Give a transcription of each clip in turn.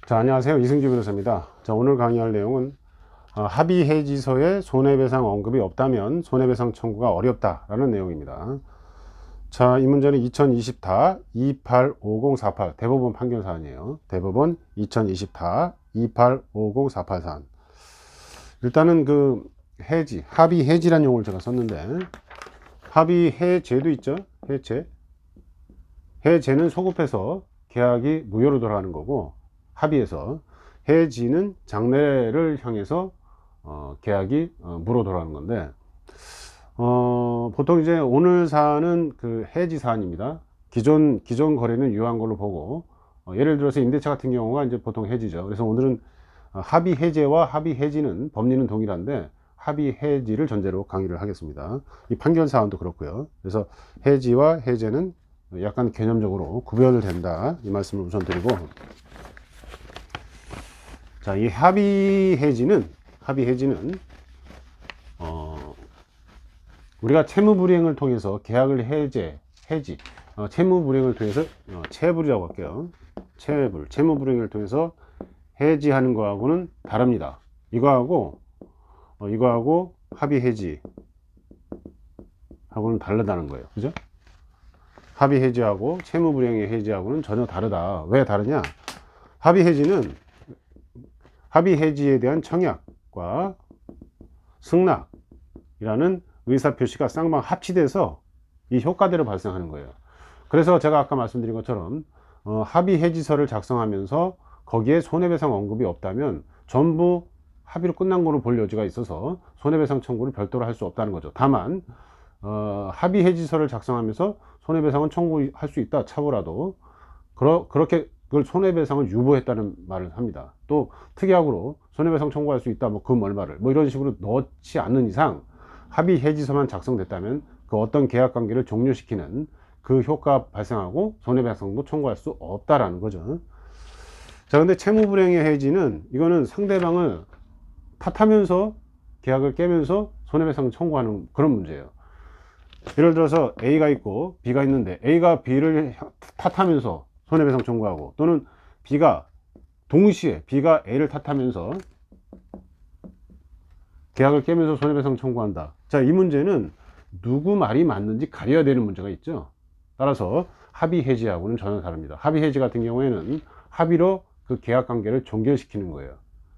자, 안녕하세요. 이승주 변호사입니다. 자, 오늘 강의할 내용은 합의해지서에 손해배상 언급이 없다면 손해배상 청구가 어렵다라는 내용입니다. 자, 이 문제는 2020다 285048 대법원 판결 사안이에요. 대법원 2020다 285048 사안. 일단은 그 해지, 합의해지라는 용어를 제가 썼는데, 합의해제도 있죠. 해제. 해제는 소급해서 계약이 무효로 돌아가는 거고, 합의해서 해지는 장래를 향해서 계약이 무로 돌아가는 건데, 보통 이제 오늘 사안은 그 해지 사안입니다. 기존 거래는 유효한 걸로 보고, 예를 들어서 임대차 같은 경우가 이제 보통 해지죠. 그래서 오늘은 합의 해제와 합의 해지는 법리는 동일한데 합의 해지를 전제로 강의를 하겠습니다. 이 판결 사안도 그렇고요. 그래서 해지와 해제는 약간 개념적으로 구별된다, 이 말씀을 우선 드리고, 자, 이 합의 해지는 우리가 채무 불이행을 통해서 계약을 해지, 채무 불이행을 통해서 채불이라고 할게요. 채무 불이행을 통해서 해지하는 거하고는 다릅니다. 이거하고 합의 해지 하고는 다르다는 거예요. 그죠? 합의 해지하고 채무 불이행의 해지하고는 전혀 다르다. 왜 다르냐? 합의 해지는 합의 해지에 대한 청약과 승낙이라는 의사표시가 쌍방 합치돼서 이 효과대로 발생하는 거예요. 그래서 제가 아까 말씀드린 것처럼 합의 해지서를 작성하면서 거기에 손해배상 언급이 없다면 전부 합의로 끝난 거로 볼 여지가 있어서 손해배상 청구를 별도로 할 수 없다는 거죠. 다만 합의 해지서를 작성하면서 손해배상은 청구할 수 있다 차보라도 그렇게 그걸 손해배상을 유보했다는 말을 합니다. 또 특약으로 손해배상 청구할 수 있다, 뭐 금 얼마를 뭐 이런 식으로 넣지 않는 이상 합의 해지서만 작성됐다면 그 어떤 계약 관계를 종료시키는 그 효과 발생하고 손해배상도 청구할 수 없다라는 거죠. 자, 근데 채무불이행의 해지는 이거는 상대방을 탓하면서 계약을 깨면서 손해배상 청구하는 그런 문제예요. 예를 들어서 A가 있고 B가 있는데 A가 B를 탓하면서 손해배상 청구하고, 또는 동시에 B가 A를 탓하면서 계약을 깨면서 손해배상 청구한다. 자, 이 문제는 누구 말이 맞는지 가려야 되는 문제가 있죠. 따라서 합의 해지하고는 전혀 다릅니다. 합의 해지 같은 경우에는 합의로 그 계약 관계를 종결시키는 거예요.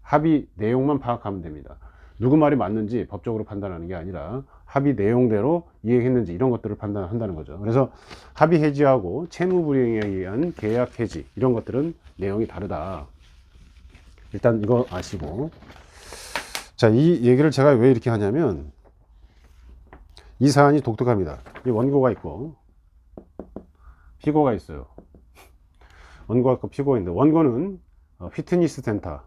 합의 내용만 파악하면 됩니다. 누구 말이 맞는지 법적으로 판단하는 게 아니라 합의 내용대로 이행했는지 이런 것들을 판단한다는 거죠. 그래서 합의 해지하고 채무 불이행에 의한 계약 해지, 이런 것들은 내용이 다르다. 일단 이거 아시고, 자, 이 얘기를 제가 왜 이렇게 하냐면 이 사안이 독특합니다. 이 원고가 있고 피고가 있어요. 원고가 있고 피고가 있는데, 원고는 피트니스 센터,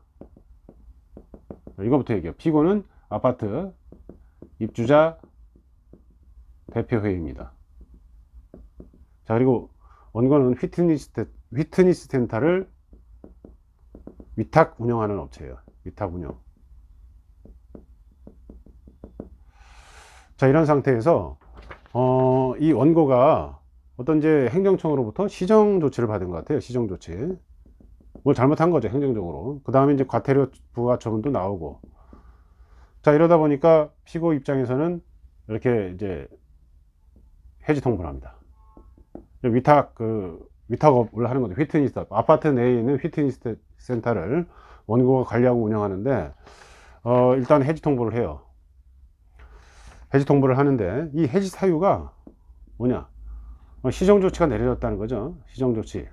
이거부터 얘기해요. 피고는 아파트 입주자 대표회의입니다. 자, 그리고 원고는 피트니스 센터를 위탁 운영하는 업체예요. 위탁 운영. 자, 이런 상태에서 이 원고가 어떤 이제 행정청으로부터 시정 조치를 받은 것 같아요. 시정 조치. 뭘 잘못한 거죠, 행정적으로. 그 다음에 이제 과태료 부과 처분도 나오고. 자, 이러다 보니까 피고 입장에서는 이렇게 이제 해지 통보를 합니다. 위탁업을 하는 거죠. 피트니스, 아파트 내에 있는 피트니스 센터를 원고가 관리하고 운영하는데, 일단 해지 통보를 해요. 해지 통보를 하는데, 이 해지 사유가 뭐냐? 시정 조치가 내려졌다는 거죠. 시정 조치.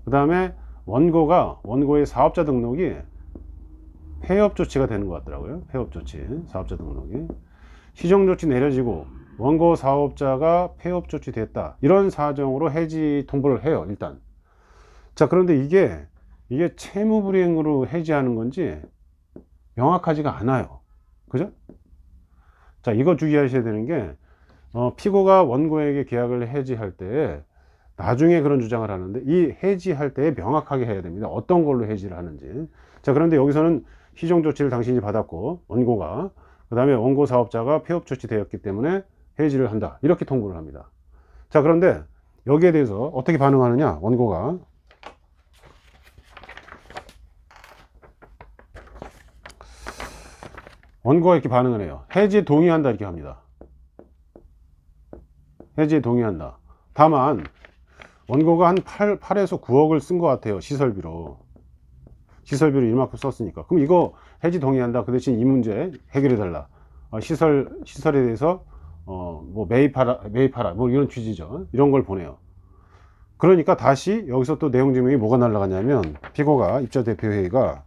그 다음에 원고의 사업자 등록이 폐업 조치가 되는 것 같더라고요. 폐업 조치, 사업자 등록이. 시정 조치 내려지고 원고 사업자가 폐업 조치 됐다, 이런 사정으로 해지 통보를 해요, 일단. 자, 그런데 이게 채무 불이행으로 해지하는 건지 명확하지가 않아요. 그죠? 자, 이거 주의하셔야 되는 게, 피고가 원고에게 계약을 해지할 때 나중에 그런 주장을 하는데, 이 해지할 때 명확하게 해야 됩니다. 어떤 걸로 해지를 하는지. 자, 그런데 여기서는 시정 조치를 당신이 받았고 원고가, 그 다음에 원고 사업자가 폐업 조치 되었기 때문에 해지를 한다, 이렇게 통보를 합니다. 자, 그런데 여기에 대해서 어떻게 반응하느냐, 원고가. 원고가 이렇게 반응을 해요. 해지에 동의한다 이렇게 합니다. 해지에 동의한다. 다만 원고가 한 8에서 9억을 쓴 것 같아요. 시설비로 이만큼 썼으니까. 그럼 이거 해지 동의한다. 그 대신 이 문제 해결해 달라. 시설에 대해서 뭐 매입하라 뭐 이런 취지죠. 이런 걸 보내요. 그러니까 다시 여기서 또 내용 증명이 뭐가 날라가냐면, 피고가 입자 대표회의가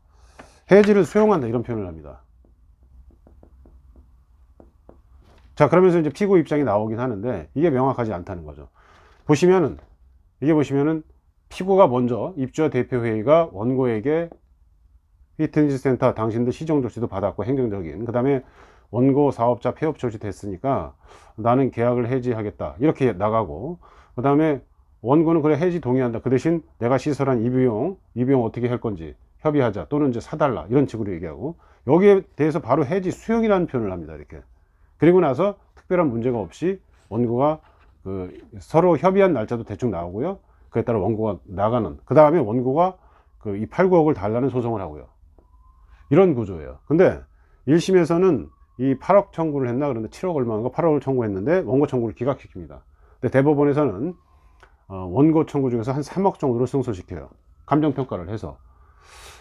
해지를 수용한다 이런 표현을 합니다. 자, 그러면서 이제 피고 입장이 나오긴 하는데 이게 명확하지 않다는 거죠. 보시면은 피고가 먼저 입주자 대표회의가 원고에게 피트니스 센터 당신들 시정 조치도 받았고 행정적인, 그 다음에 원고 사업자 폐업 조치 됐으니까 나는 계약을 해지하겠다 이렇게 나가고, 그 다음에 원고는 그래 해지 동의한다. 그 대신 내가 시설한 이 비용 어떻게 할 건지 협의하자, 또는 이제 사달라 이런 식으로 얘기하고, 여기에 대해서 바로 해지 수용이라는 표현을 합니다. 이렇게. 그리고 나서 특별한 문제가 없이 원고가 서로 협의한 날짜도 대충 나오고요. 그에 따라 원고가 나가는, 그 다음에 원고가 이 8, 9억을 달라는 소송을 하고요. 이런 구조예요. 근데 1심에서는 이 8억 청구를 했나, 그런데 7억 얼마인가 8억을 청구했는데 원고 청구를 기각시킵니다. 근데 대법원에서는 원고 청구 중에서 한 3억 정도를 승소시켜요. 감정평가를 해서.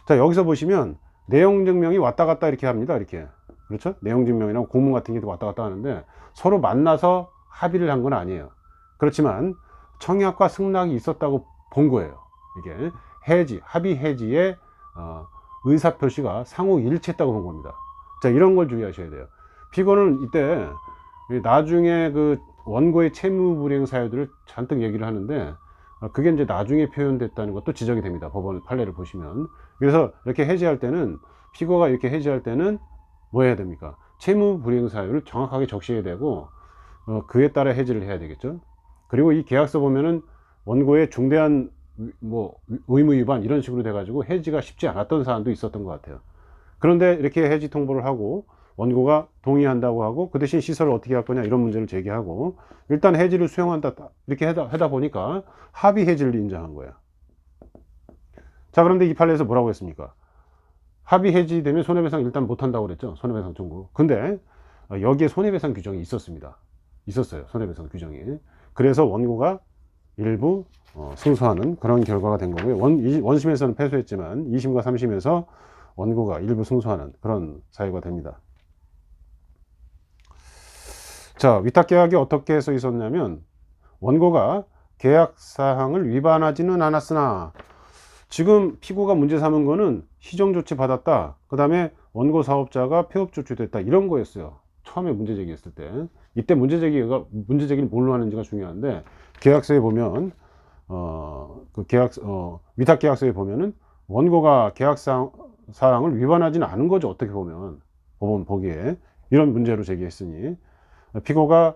자, 여기서 보시면 내용 증명이 왔다 갔다 이렇게 합니다. 이렇게. 그렇죠? 내용 증명이랑 공문 같은 게 왔다 갔다 하는데 서로 만나서 합의를 한 건 아니에요. 그렇지만 청약과 승낙이 있었다고 본 거예요. 이게 합의 해지의 의사표시가 상호 일치했다고 본 겁니다. 자, 이런 걸 주의하셔야 돼요. 피고는 이때 나중에 원고의 채무 불이행 사유들을 잔뜩 얘기를 하는데, 그게 이제 나중에 표현됐다는 것도 지적이 됩니다. 법원 판례를 보시면. 그래서 이렇게 해지할 때는, 피고가 이렇게 해지할 때는 뭐 해야 됩니까? 채무 불이행 사유를 정확하게 적시해야 되고, 그에 따라 해지를 해야 되겠죠. 그리고 이 계약서 보면은 원고의 중대한 뭐 의무 위반 이런 식으로 돼가지고 해지가 쉽지 않았던 사안도 있었던 것 같아요. 그런데 이렇게 해지 통보를 하고 원고가 동의한다고 하고, 그 대신 시설을 어떻게 할 거냐 이런 문제를 제기하고, 일단 해지를 수용한다 이렇게 하다 보니까 합의 해지를 인정한 거야. 자, 그런데 이 판례에서 뭐라고 했습니까? 합의 해지되면 손해배상 일단 못한다고 그랬죠. 손해배상 청구. 근데 여기에 손해배상 규정이 있었어요. 손해배상 규정이. 그래서 원고가 일부 승소하는 그런 결과가 된 거고요. 원심에서는 패소했지만 2심과 3심에서 원고가 일부 승소하는 그런 사유가 됩니다. 자, 위탁계약이 어떻게 써 있었냐면, 원고가 계약사항을 위반하지는 않았으나, 지금 피고가 문제 삼은 거는 시정조치 받았다, 그 다음에 원고 사업자가 폐업조치 됐다 이런 거였어요. 처음에 문제 제기했을 때. 이때 문제 제기를 뭘로 하는지가 중요한데, 계약서에 보면 위탁계약서에 보면은 원고가 계약사항을 위반하지는 않은 거죠. 어떻게 보면 법원 보기에 이런 문제로 제기했으니 피고가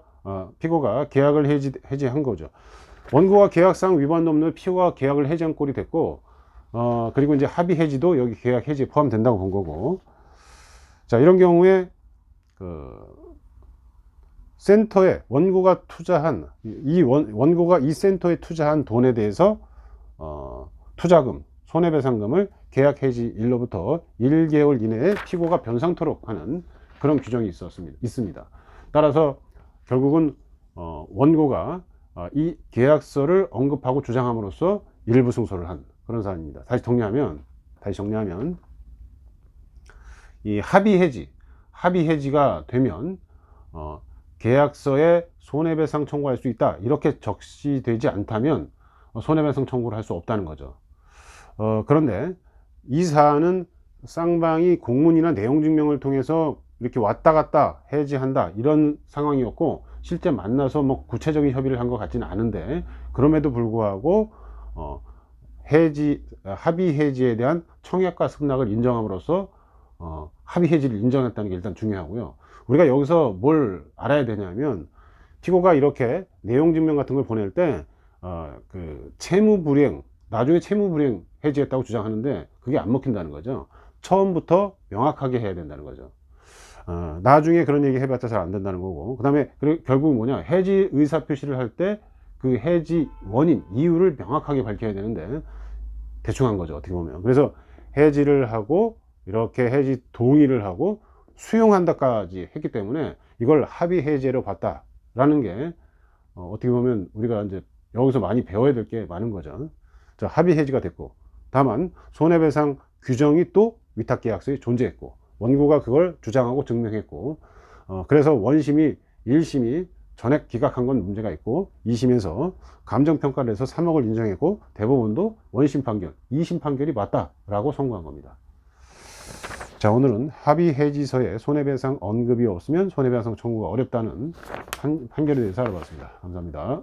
계약을 해지한 거죠. 원고가 계약사항 위반도 없는 피고가 계약을 해지한 꼴이 됐고, 그리고 이제 합의 해지도 여기 계약 해지에 포함된다고 본 거고. 자, 이런 경우에 센터에 원고가 투자한 원고가 이 센터에 투자한 돈에 대해서 투자금, 손해배상금을 계약 해지일로부터 1개월 이내에 피고가 변상토록 하는 그런 규정이 있습니다. 따라서 결국은 원고가 이 계약서를 언급하고 주장함으로써 일부 승소를 한 그런 사안입니다. 다시 정리하면 이 합의 해지가 되면 계약서에 손해배상 청구할 수 있다 이렇게 적시되지 않다면 손해배상 청구를 할 수 없다는 거죠. 그런데 이 사안은 쌍방이 공문이나 내용 증명을 통해서 이렇게 왔다 갔다 해지한다 이런 상황이었고, 실제 만나서 뭐 구체적인 협의를 한 것 같지는 않은데, 그럼에도 불구하고 합의 해지에 대한 청약과 승낙을 인정함으로써 합의 해지를 인정했다는 게 일단 중요하고요. 우리가 여기서 뭘 알아야 되냐면, 피고가 이렇게 내용 증명 같은 걸 보낼 때 나중에 채무 불이행 해지했다고 주장하는데 그게 안 먹힌다는 거죠. 처음부터 명확하게 해야 된다는 거죠. 나중에 그런 얘기 해봤자 잘 안 된다는 거고, 그 다음에 결국 뭐냐, 해지 의사 표시를 할 때 그 해지 원인, 이유를 명확하게 밝혀야 되는데 대충 한 거죠, 어떻게 보면. 그래서 해지를 하고 이렇게 해지 동의를 하고 수용한다까지 했기 때문에 이걸 합의 해제로 봤다라는 게 어떻게 보면 우리가 이제 여기서 많이 배워야 될 게 많은 거죠. 자, 합의 해지가 됐고, 다만 손해배상 규정이 또 위탁계약서에 존재했고, 원고가 그걸 주장하고 증명했고, 그래서 원심이 1심이 전액 기각한 건 문제가 있고, 2심에서 감정평가를 해서 3억을 인정했고, 대법원도 원심 판결, 2심 판결이 맞다라고 선고한 겁니다. 자, 오늘은 합의 해지서에 손해배상 언급이 없으면 손해배상 청구가 어렵다는 판결에 대해서 알아봤습니다. 감사합니다.